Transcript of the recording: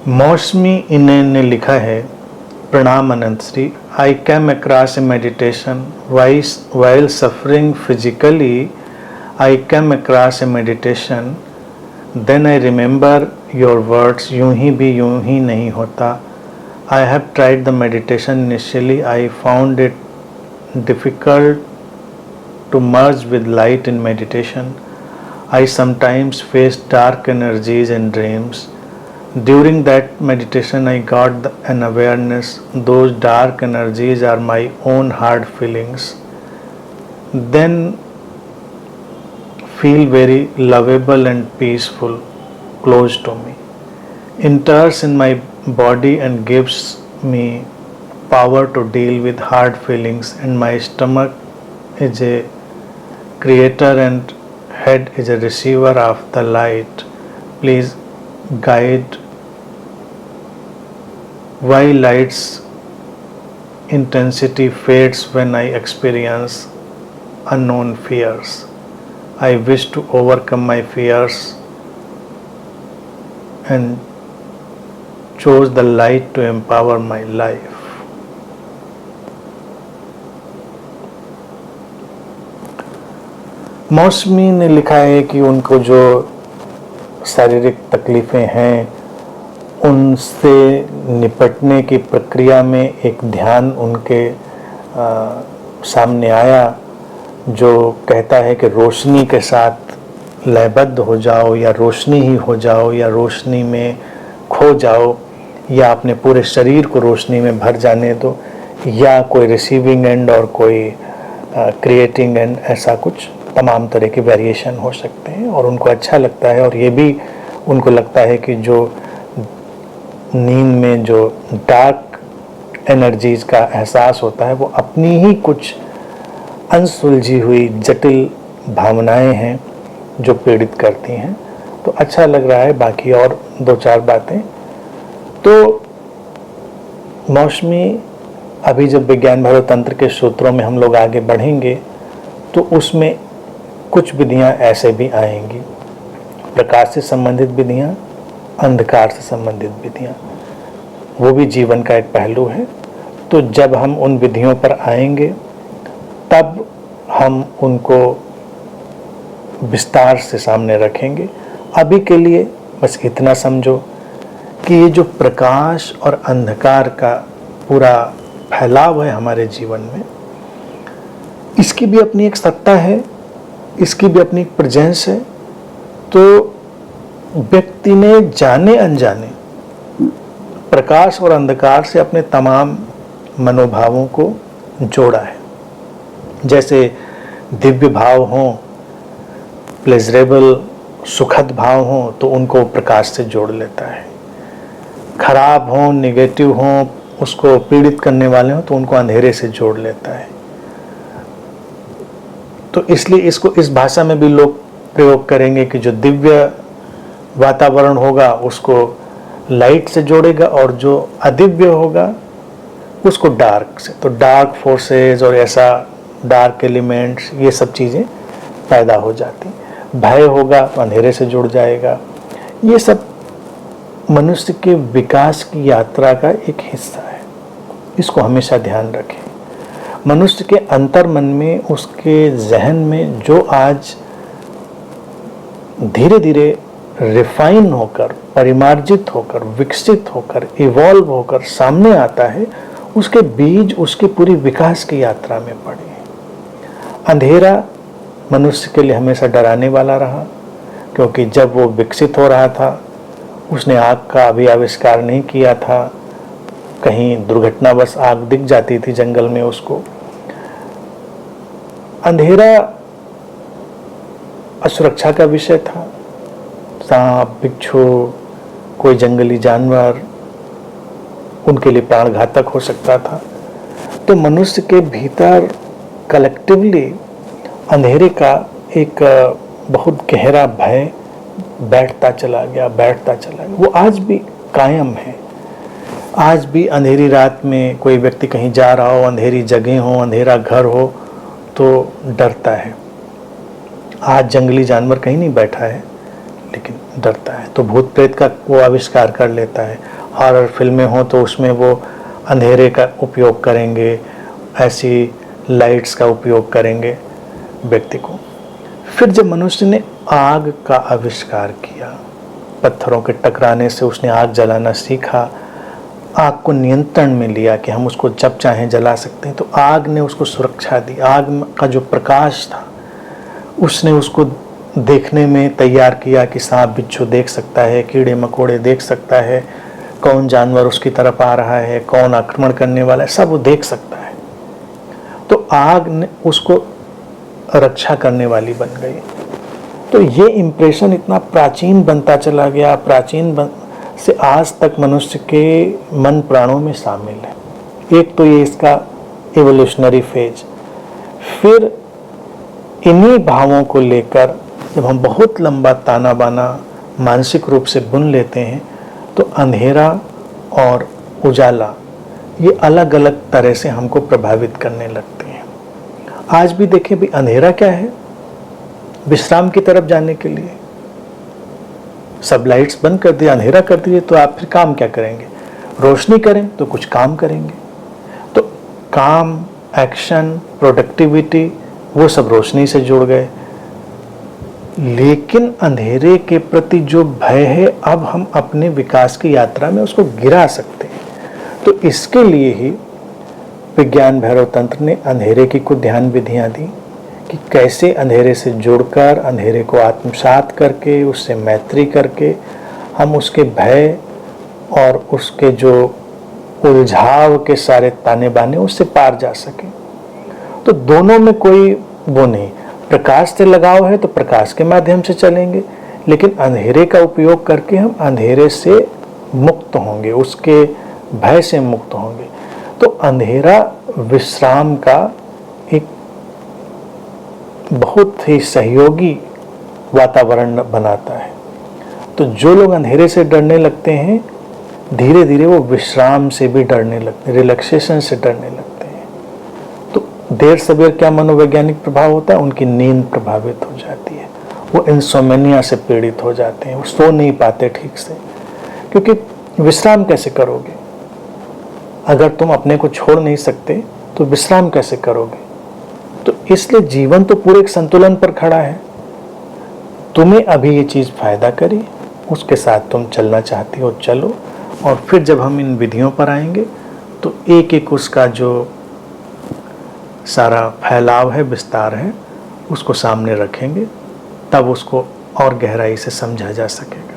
मौसमी इन्हें ने लिखा है, प्रणाम Anant Shri. I came across a meditation while suffering physically. I came across a meditation, then I remember your words, यूं ही भी यूं ही नहीं होता। I have tried the meditation initially, I found it difficult to merge with light in meditation. I sometimes face dark energies in dreams. During that meditation I got an awareness those dark energies are my own hard feelings. Then feel very lovable and peaceful close to me. Enters in my body and gives me power to deal with hard feelings, and my stomach is a creator and head is a receiver of the light. Please guide why light's intensity fades when I experience unknown fears. I wish to overcome my fears and chose the light to empower my life. मौसमी ने लिखा है कि उनको जो शारीरिक तकलीफ़ें हैं उनसे निपटने की प्रक्रिया में एक ध्यान उनके सामने आया जो कहता है कि रोशनी के साथ लयबद्ध हो जाओ, या रोशनी ही हो जाओ, या रोशनी में खो जाओ, या अपने पूरे शरीर को रोशनी में भर जाने दो, या कोई रिसीविंग एंड और कोई क्रिएटिंग एंड, ऐसा कुछ तमाम तरह के वेरिएशन हो सकते हैं। और उनको अच्छा लगता है, और ये भी उनको लगता है कि जो नींद में जो डार्क एनर्जीज़ का एहसास होता है वो अपनी ही कुछ अनसुलझी हुई जटिल भावनाएं हैं जो पीड़ित करती हैं। तो अच्छा लग रहा है। बाकी और दो चार बातें तो मौसमी, अभी जब विज्ञान भैरव तंत्र के सूत्रों में हम लोग आगे बढ़ेंगे तो उसमें कुछ विधियां ऐसे भी आएंगी, प्रकाश से संबंधित विधियां, अंधकार से संबंधित विधियां, वो भी जीवन का एक पहलू है। तो जब हम उन विधियों पर आएंगे तब हम उनको विस्तार से सामने रखेंगे। अभी के लिए बस इतना समझो कि ये जो प्रकाश और अंधकार का पूरा फैलाव है हमारे जीवन में, इसकी भी अपनी एक सत्ता है, इसकी भी अपनी एक प्रेजेंस है। तो व्यक्ति ने जाने अनजाने प्रकाश और अंधकार से अपने तमाम मनोभावों को जोड़ा है। जैसे दिव्य भाव हों, प्लेजरेबल सुखद भाव हों तो उनको प्रकाश से जोड़ लेता है। खराब हों, निगेटिव हों, उसको पीड़ित करने वाले हों तो उनको अंधेरे से जोड़ लेता है। तो इसलिए इसको इस भाषा में भी लोग प्रयोग करेंगे कि जो दिव्य वातावरण होगा उसको लाइट से जोड़ेगा और जो अदिव्य होगा उसको डार्क से। तो डार्क फोर्सेस और ऐसा डार्क एलिमेंट्स, ये सब चीज़ें पैदा हो जाती। भय होगा तो अंधेरे से जुड़ जाएगा। ये सब मनुष्य के विकास की यात्रा का एक हिस्सा है, इसको हमेशा ध्यान रखें। मनुष्य के अंतर मन में, उसके जहन में जो आज धीरे धीरे रिफाइन होकर, परिमार्जित होकर, विकसित होकर, इवॉल्व होकर सामने आता है, उसके बीज उसकी पूरी विकास की यात्रा में पड़े हैं। अंधेरा मनुष्य के लिए हमेशा डराने वाला रहा, क्योंकि जब वो विकसित हो रहा था उसने आग का अभी आविष्कार नहीं किया था। कहीं दुर्घटनावश आग दिख जाती थी जंगल में उसको। अंधेरा असुरक्षा का विषय था। सांप, बिच्छू, कोई जंगली जानवर, उनके लिए प्राणघातक हो सकता था। तो मनुष्य के भीतर कलेक्टिवली अंधेरे का एक बहुत गहरा भय बैठता चला गया। वो आज भी कायम है। आज भी अंधेरी रात में कोई व्यक्ति कहीं जा रहा हो, अंधेरी जगह हो, अंधेरा घर हो तो डरता है। आज जंगली जानवर कहीं नहीं बैठा है, लेकिन डरता है, तो भूत प्रेत का वो आविष्कार कर लेता है। हॉरर फिल्में हों तो उसमें वो अंधेरे का उपयोग करेंगे, ऐसी लाइट्स का उपयोग करेंगे व्यक्ति को। फिर जब मनुष्य ने आग का आविष्कार किया, पत्थरों के टकराने से उसने आग जलाना सीखा, आग को नियंत्रण में लिया कि हम उसको जब चाहें जला सकते हैं, तो आग ने उसको सुरक्षा दी। आग का जो प्रकाश था उसने उसको देखने में तैयार किया कि सांप बिच्छू देख सकता है, कीड़े मकोड़े देख सकता है, कौन जानवर उसकी तरफ आ रहा है, कौन आक्रमण करने वाला है, सब वो देख सकता है। तो आग ने उसको रक्षा करने वाली बन गई। तो ये इम्प्रेशन इतना प्राचीन बनता चला गया, से आज तक मनुष्य के मन प्राणों में शामिल है। एक तो ये इसका एवोल्यूशनरी फेज। फिर इन्हीं भावों को लेकर जब हम बहुत लंबा ताना बाना मानसिक रूप से बुन लेते हैं, तो अंधेरा और उजाला ये अलग अलग तरह से हमको प्रभावित करने लगते हैं। आज भी देखें भी, अंधेरा क्या है? विश्राम की तरफ जाने के लिए सब लाइट्स बंद कर दिया, अंधेरा कर दिए, तो आप फिर काम क्या करेंगे? रोशनी करें तो कुछ काम करेंगे। तो काम, एक्शन, प्रोडक्टिविटी वो सब रोशनी से जुड़ गए। लेकिन अंधेरे के प्रति जो भय है, अब हम अपने विकास की यात्रा में उसको गिरा सकते हैं। तो इसके लिए ही विज्ञान भैरव तंत्र ने अंधेरे की कुछ ध्यान विधियां दी कि कैसे अंधेरे से जुड़कर, अंधेरे को आत्मसात करके, उससे मैत्री करके हम उसके भय और उसके जो उलझाव के सारे ताने बाने उससे पार जा सके। तो दोनों में कोई वो नहीं, प्रकाश से लगाव है तो प्रकाश के माध्यम से चलेंगे, लेकिन अंधेरे का उपयोग करके हम अंधेरे से मुक्त होंगे, उसके भय से मुक्त होंगे। तो अंधेरा विश्राम का एक बहुत ही सहयोगी वातावरण बनाता है। तो जो लोग अंधेरे से डरने लगते हैं, धीरे धीरे वो विश्राम से भी डरने लगते हैं, रिलैक्सेशन से डरने लगते हैं। तो देर सवेर क्या मनोवैज्ञानिक प्रभाव होता है? उनकी नींद प्रभावित हो जाती है, वो इंसोमेनिया से पीड़ित हो जाते हैं, वो सो नहीं पाते ठीक से। क्योंकि विश्राम कैसे करोगे? अगर तुम अपने को छोड़ नहीं सकते तो विश्राम कैसे करोगे? तो इसलिए जीवन तो पूरे एक संतुलन पर खड़ा है। तुम्हें अभी ये चीज़ फायदा करी, उसके साथ तुम चलना चाहती हो चलो, और फिर जब हम इन विधियों पर आएंगे तो एक एक उसका जो सारा फैलाव है, विस्तार है, उसको सामने रखेंगे, तब उसको और गहराई से समझा जा सकेगा।